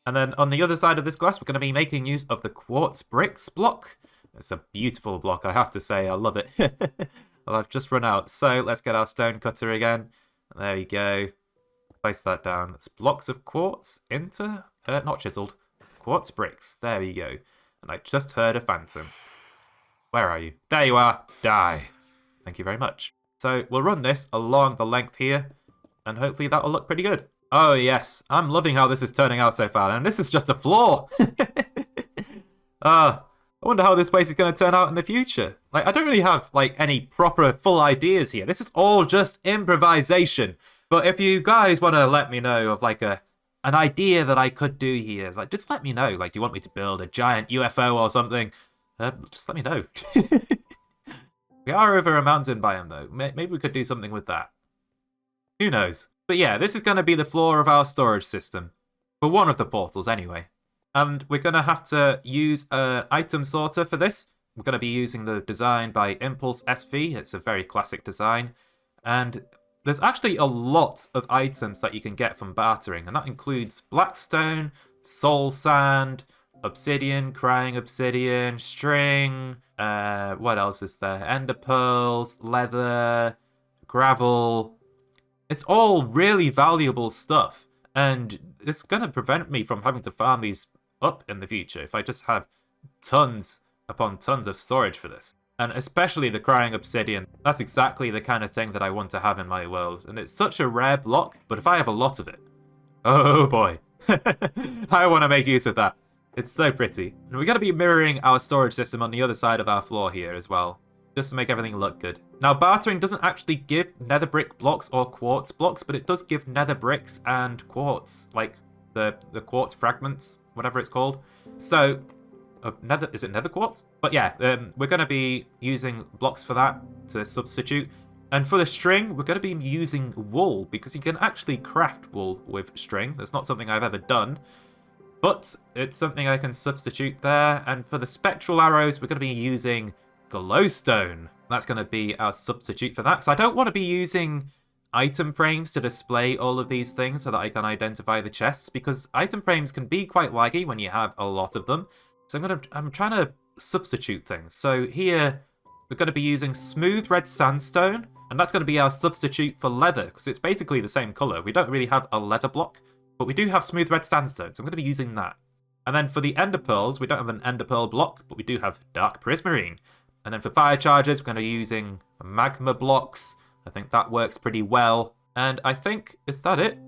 And then on the other side of this glass, we're going to be making use of the quartz bricks block. It's a beautiful block, I have to say. I love it. Well, I've just run out. So let's get our stone cutter again. There we go. Place that down. It's blocks of quartz into... not chiseled. Quartz bricks. There we go. And I just heard a phantom. Where are you? There you are. Die. Thank you very much. So we'll run this along the length here, and hopefully that'll look pretty good. Oh yes, I'm loving how this is turning out so far, and this is just a floor. I wonder how this place is going to turn out in the future. Like, I don't really have like any proper full ideas here. This is all just improvisation. But if you guys want to let me know of like an idea that I could do here, like just let me know. Like, do you want me to build a giant UFO or something? Just let me know. We are over a mountain biome though. Maybe we could do something with that. Who knows? But yeah, this is going to be the floor of our storage system. For one of the portals anyway. And we're going to have to use an item sorter for this. We're going to be using the design by Impulse SV. It's a very classic design. And there's actually a lot of items that you can get from bartering. And that includes blackstone, soul sand, obsidian, crying obsidian, string, what else is there? Ender pearls, leather, gravel. It's all really valuable stuff. And it's going to prevent me from having to farm these up in the future if I just have tons upon tons of storage for this. And especially the crying obsidian. That's exactly the kind of thing that I want to have in my world. And it's such a rare block, but if I have a lot of it, oh boy. I want to make use of that. It's so pretty. And we're going to be mirroring our storage system on the other side of our floor here as well, just to make everything look good. Now, bartering doesn't actually give nether brick blocks or quartz blocks, but it does give nether bricks and quartz, like the quartz fragments, whatever it's called. So, is it nether quartz? But yeah, we're going to be using blocks for that to substitute. And for the string, we're going to be using wool, because you can actually craft wool with string. That's not something I've ever done, but it's something I can substitute there. And for the spectral arrows, we're going to be using glowstone. That's going to be our substitute for that. Because I don't want to be using item frames to display all of these things so that I can identify the chests, because item frames can be quite laggy when you have a lot of them. So I'm trying to substitute things. So here, we're going to be using smooth red sandstone. And that's going to be our substitute for leather, because it's basically the same color. We don't really have a leather block, but we do have smooth red sandstone, so I'm going to be using that. And then for the ender pearls, we don't have an ender pearl block, but we do have dark prismarine. And then for fire charges, we're going to be using magma blocks. I think that works pretty well. And I think, is that it?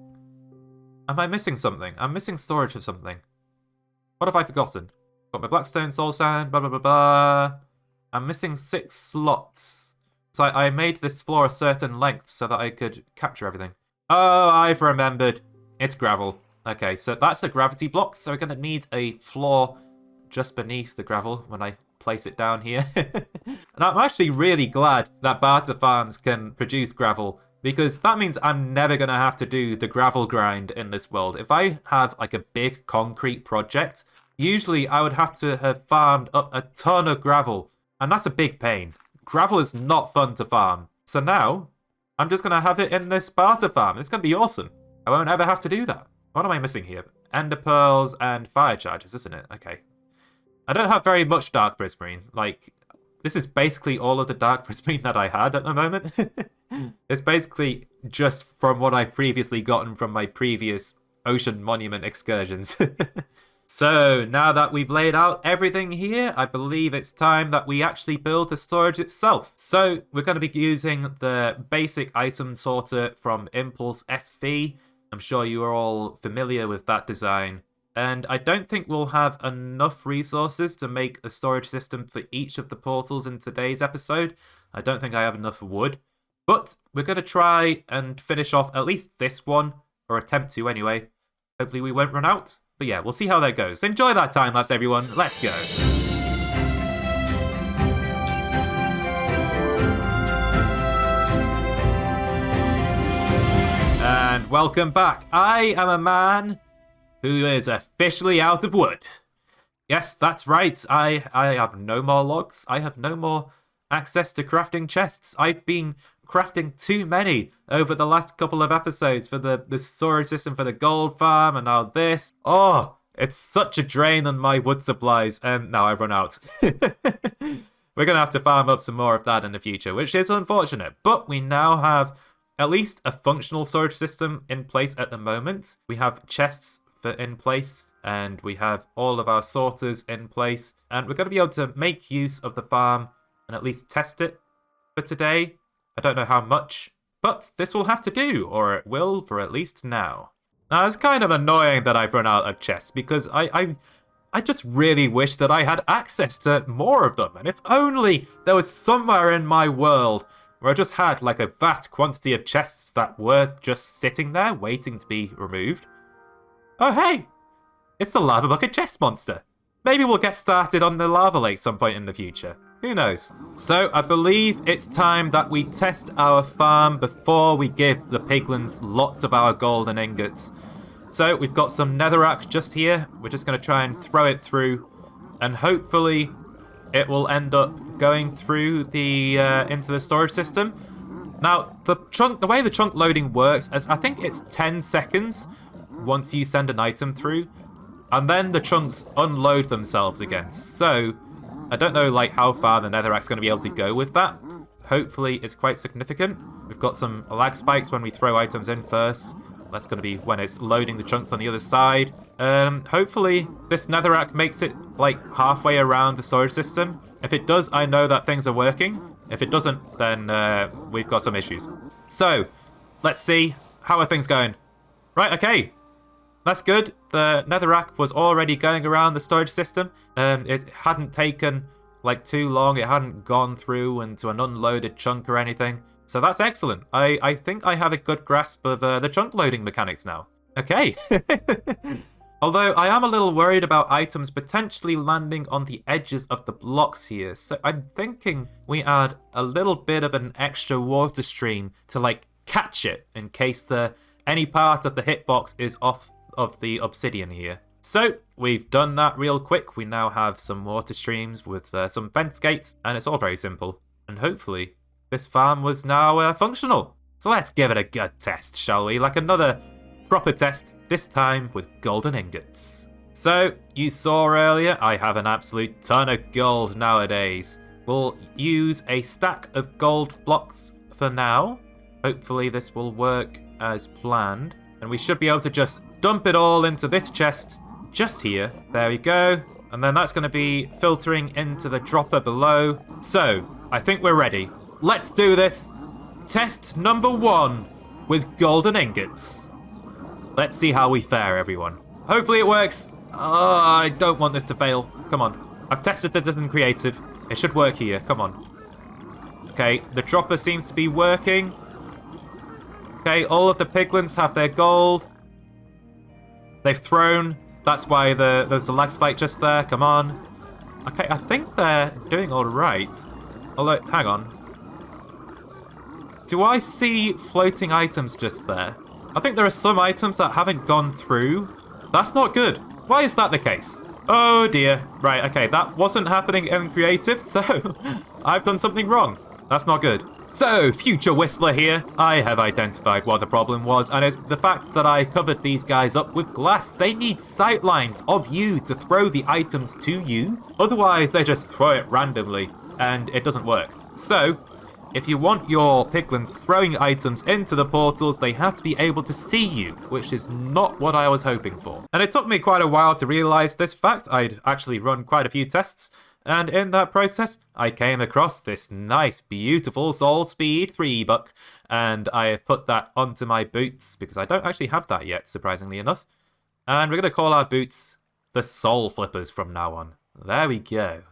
Am I missing something? I'm missing storage of something. What have I forgotten? Got my blackstone, soul sand, blah, blah, blah, blah. I'm missing 6 slots. So I made this floor a certain length so that I could capture everything. Oh, I've remembered. It's gravel. Okay, so that's a gravity block, so we're going to need a floor just beneath the gravel when I place it down here. And I'm actually really glad that Barter Farms can produce gravel, because that means I'm never going to have to do the gravel grind in this world. If I have like a big concrete project, usually I would have to have farmed up a ton of gravel, and that's a big pain. Gravel is not fun to farm. So now, I'm just going to have it in this barter farm. It's going to be awesome. I won't ever have to do that. What am I missing here? Ender pearls and fire charges, isn't it? Okay. I don't have very much dark prismarine. Like, this is basically all of the dark prismarine that I had at the moment. It's basically just from what I've previously gotten from my previous ocean monument excursions. So, now that we've laid out everything here, I believe it's time that we actually build the storage itself. So, we're going to be using the basic item sorter from Impulse SV. I'm sure you are all familiar with that design. And I don't think we'll have enough resources to make a storage system for each of the portals in today's episode. I don't think I have enough wood. But we're going to try and finish off at least this one, or attempt to anyway. Hopefully we won't run out. But yeah, we'll see how that goes. Enjoy that time lapse, everyone. Let's go. And welcome back. I am a man who is officially out of wood. Yes, that's right. I have no more logs. I have no more access to crafting chests. I've been crafting too many over the last couple of episodes for the storage system for the gold farm, and now this. Oh, it's such a drain on my wood supplies, and now I've run out. We're going to have to farm up some more of that in the future, which is unfortunate. But we now have at least a functional storage system in place at the moment. We have chests in place, and we have all of our sorters in place, and we're going to be able to make use of the farm and at least test it for today. I don't know how much, but this will have to do, or it will for at least now. Now, it's kind of annoying that I've run out of chests, because I just really wish that I had access to more of them, and if only there was somewhere in my world where I just had like a vast quantity of chests that were just sitting there waiting to be removed. Oh hey, it's the lava bucket chest monster. Maybe we'll get started on the lava lake some point in the future. Who knows? So I believe it's time that we test our farm before we give the piglins lots of our golden ingots. So we've got some netherrack just here. We're just going to try and throw it through, and hopefully it will end up going through the into the storage system. Now the way the chunk loading works, I think it's 10 seconds once you send an item through, and then the chunks unload themselves again. So I don't know like how far the netherrack's going to be able to go with that. Hopefully it's quite significant. We've got some lag spikes when we throw items in first. That's going to be when it's loading the chunks on the other side. Hopefully this netherrack makes it like halfway around the storage system. If it does, I know that things are working. If it doesn't, then we've got some issues. So let's see, how are things going? Right, okay. That's good. The netherrack was already going around the storage system. It hadn't taken like too long. It hadn't gone through into an unloaded chunk or anything. So that's excellent. I think I have a good grasp of the chunk loading mechanics now. Okay. Although I am a little worried about items potentially landing on the edges of the blocks here. So I'm thinking we add a little bit of an extra water stream to like catch it in case any part of the hitbox is off of the obsidian here. So we've done that real quick. We now have some water streams with some fence gates, and it's all very simple. And hopefully this farm was now functional. So let's give it a good test, shall we? Like another proper test, this time with golden ingots. So you saw earlier, I have an absolute ton of gold nowadays. We'll use a stack of gold blocks for now. Hopefully this will work as planned. And we should be able to just dump it all into this chest just here. There we go. And then that's going to be filtering into the dropper below. So I think we're ready. Let's do this. Test number 1 with golden ingots. Let's see how we fare, everyone. Hopefully it works. Oh, I don't want this to fail. Come on. I've tested this in creative. It should work here. Come on. Okay, the dropper seems to be working. Okay, all of the piglins have their gold. They've thrown. That's why there's a lag spike just there. Come on. Okay, I think they're doing all right. Although, hang on. Do I see floating items just there? I think there are some items that haven't gone through. That's not good. Why is that the case? Oh dear. Right, okay, that wasn't happening in creative, so I've done something wrong. That's not good. So, Future Whistler here. I have identified what the problem was, and it's the fact that I covered these guys up with glass. They need sightlines of you to throw the items to you. Otherwise, they just throw it randomly, and it doesn't work. So, if you want your piglins throwing items into the portals, they have to be able to see you, which is not what I was hoping for. And it took me quite a while to realize this fact. I'd actually run quite a few tests, and in that process, I came across this nice, beautiful Soul Speed 3-buck, and I have put that onto my boots, because I don't actually have that yet, surprisingly enough. And we're going to call our boots the Soul Flippers from now on. There we go.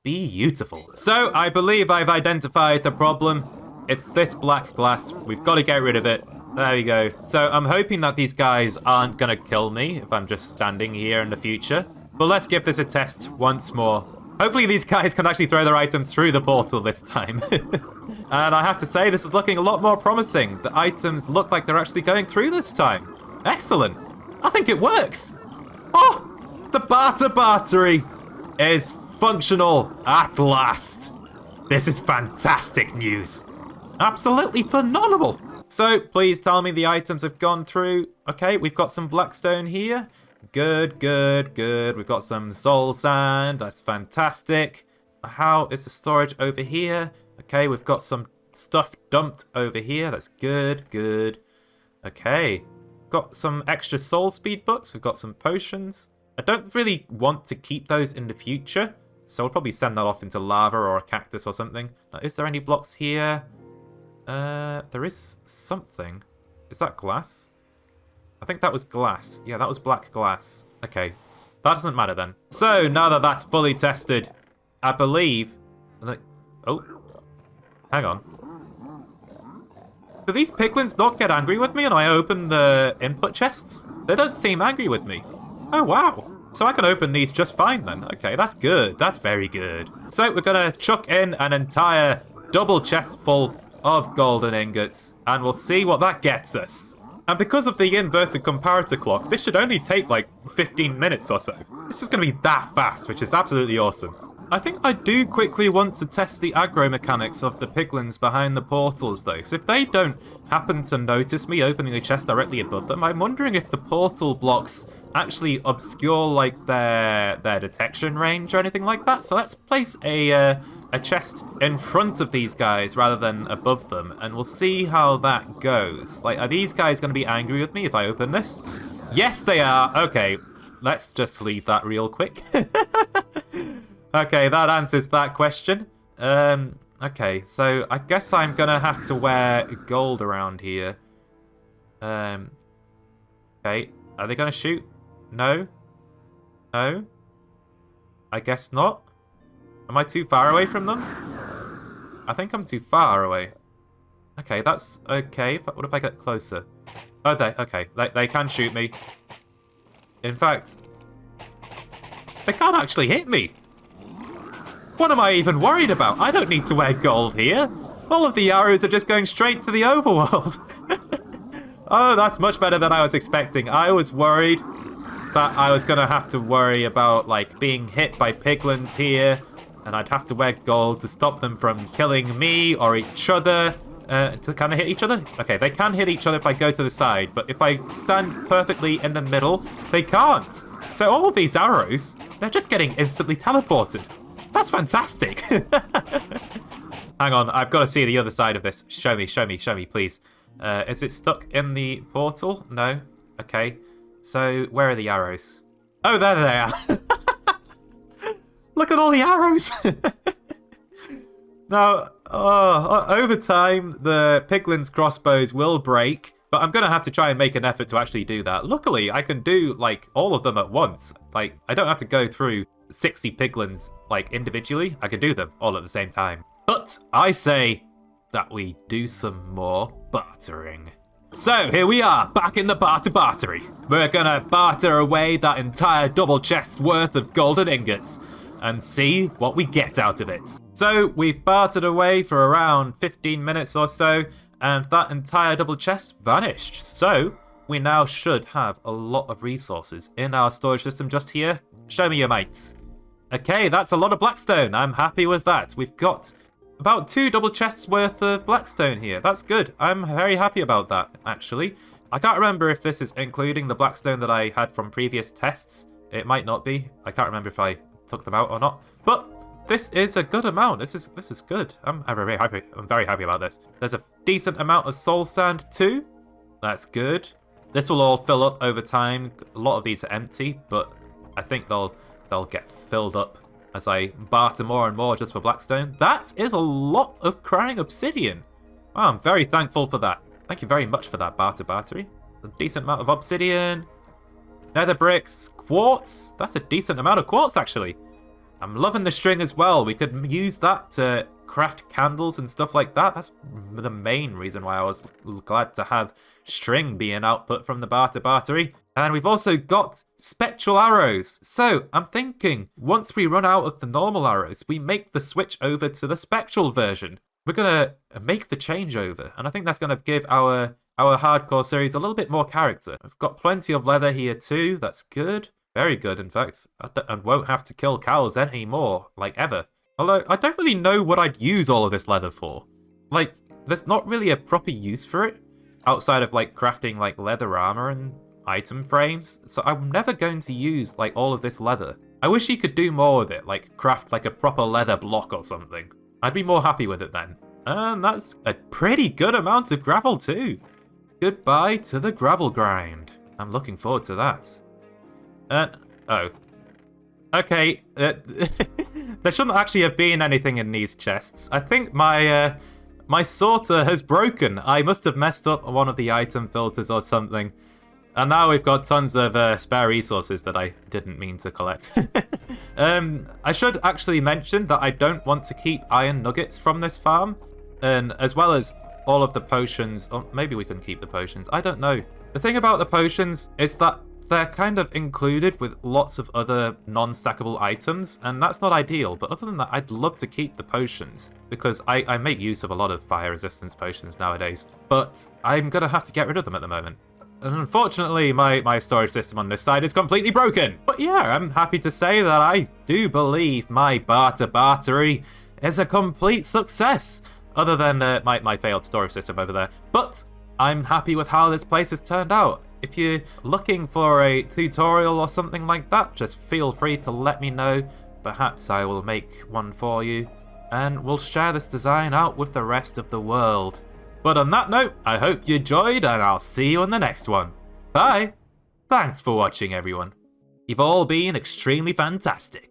Beautiful. So, I believe I've identified the problem. It's this black glass. We've got to get rid of it. There we go. So, I'm hoping that these guys aren't going to kill me if I'm just standing here in the future. But let's give this a test once more. Hopefully these guys can actually throw their items through the portal this time. And I have to say, this is looking a lot more promising. The items look like they're actually going through this time. Excellent. I think it works. Oh, the Barter Bartery is functional at last. This is fantastic news. Absolutely phenomenal. So please tell me the items have gone through. Okay, we've got some blackstone here. Good, good, good. We've got some soul sand. That's fantastic. How is the storage over here? Okay, we've got some stuff dumped over here. That's good, good. Okay. Got some extra soul speed books. We've got some potions. I don't really want to keep those in the future, so I'll probably send that off into lava or a cactus or something. Now, is there any blocks here? There is something. Is that glass? I think that was glass. Yeah, that was black glass. Okay, that doesn't matter then. So, now that that's fully tested, I believe... Oh, hang on. Do these piglins not get angry with me when I open the input chests? They don't seem angry with me. Oh, wow. So I can open these just fine then. Okay, that's good. That's very good. So we're going to chuck in an entire double chest full of golden ingots, and we'll see what that gets us. And because of the inverted comparator clock, this should only take like 15 minutes or so. This is going to be that fast, which is absolutely awesome. I think I do quickly want to test the aggro mechanics of the piglins behind the portals though. So if they don't happen to notice me opening the chest directly above them, I'm wondering if the portal blocks actually obscure like their detection range or anything like that. So let's place a chest in front of these guys rather than above them, and we'll see how that goes. Like, are these guys going to be angry with me if I open this? Yes, they are. Okay, let's just leave that real quick. Okay, that answers that question. Okay, so I guess I'm going to have to wear gold around here. Okay, are they going to shoot? No? No? I guess not. Am I too far away from them? I think I'm too far away. Okay, that's okay. What if I get closer? Oh, they can shoot me. In fact, they can't actually hit me. What am I even worried about? I don't need to wear gold here. All of the arrows are just going straight to the overworld. Oh, that's much better than I was expecting. I was worried that I was going to have to worry about, like, being hit by piglins here, and I'd have to wear gold to stop them from killing me or each other. Can they hit each other? Okay, they can hit each other if I go to the side, but if I stand perfectly in the middle, they can't. So all of these arrows, they're just getting instantly teleported. That's fantastic. Hang on, I've got to see the other side of this. Show me, show me, show me, please. Is it stuck in the portal? No. Okay. So, where are the arrows? Oh, there they are. Look at all the arrows. Now, over time, the piglins' crossbows will break, but I'm going to have to try and make an effort to actually do that. Luckily, I can do, like, all of them at once. Like, I don't have to go through 60 piglins, like, individually. I can do them all at the same time. But I say, that we do some more bartering. So here we are, back in the Barter Bartery. We're gonna barter away that entire double chest's worth of golden ingots and see what we get out of it. So we've bartered away for around 15 minutes or so, and that entire double chest vanished. So we now should have a lot of resources in our storage system just here. Show me your mates. Okay, that's a lot of blackstone. I'm happy with that. We've got about 2 double chests worth of blackstone here. That's good. I'm very happy about that, actually. I can't remember if this is including the blackstone that I had from previous tests. It might not be. I can't remember if I took them out or not. But this is a good amount. This is good. I'm very happy. I'm very happy about this. There's a decent amount of soul sand too. That's good. This will all fill up over time. A lot of these are empty, but I think they'll get filled up as I barter more and more just for blackstone. That is a lot of crying obsidian. Oh, I'm very thankful for that. Thank you very much for that, Barter Bartery. A decent amount of obsidian, nether bricks, quartz. That's a decent amount of quartz, actually. I'm loving the string as well. We could use that to craft candles and stuff like that. That's the main reason why I was glad to have string be an output from the Barter Bartery. And we've also got spectral arrows. So I'm thinking once we run out of the normal arrows, we make the switch over to the spectral version. We're going to make the changeover. And I think that's going to give our hardcore series a little bit more character. I've got plenty of leather here too. That's good. Very good, in fact. I won't have to kill cows anymore, like ever. Although, I don't really know what I'd use all of this leather for. Like, there's not really a proper use for it, outside of, like, crafting, like, leather armor and item frames. So I'm never going to use, like, all of this leather. I wish you could do more with it, like, craft, like, a proper leather block or something. I'd be more happy with it then. And that's a pretty good amount of gravel, too. Goodbye to the gravel grind. I'm looking forward to that. Oh. Okay, there shouldn't actually have been anything in these chests. I think my sorter has broken. I must have messed up one of the item filters or something. And now we've got tons of spare resources that I didn't mean to collect. I should actually mention that I don't want to keep iron nuggets from this farm. And as well as all of the potions, or maybe we can keep the potions, I don't know. The thing about the potions is that they're kind of included with lots of other non-stackable items, and that's not ideal. But other than that, I'd love to keep the potions, because I make use of a lot of fire resistance potions nowadays. But I'm going to have to get rid of them at the moment. And unfortunately, my storage system on this side is completely broken. But yeah, I'm happy to say that I do believe my Barter Bartery is a complete success. Other than my failed storage system over there. But I'm happy with how this place has turned out. If you're looking for a tutorial or something like that, just feel free to let me know. Perhaps I will make one for you, and we'll share this design out with the rest of the world. But on that note, I hope you enjoyed, and I'll see you in the next one. Bye! Thanks for watching, everyone. You've all been extremely fantastic.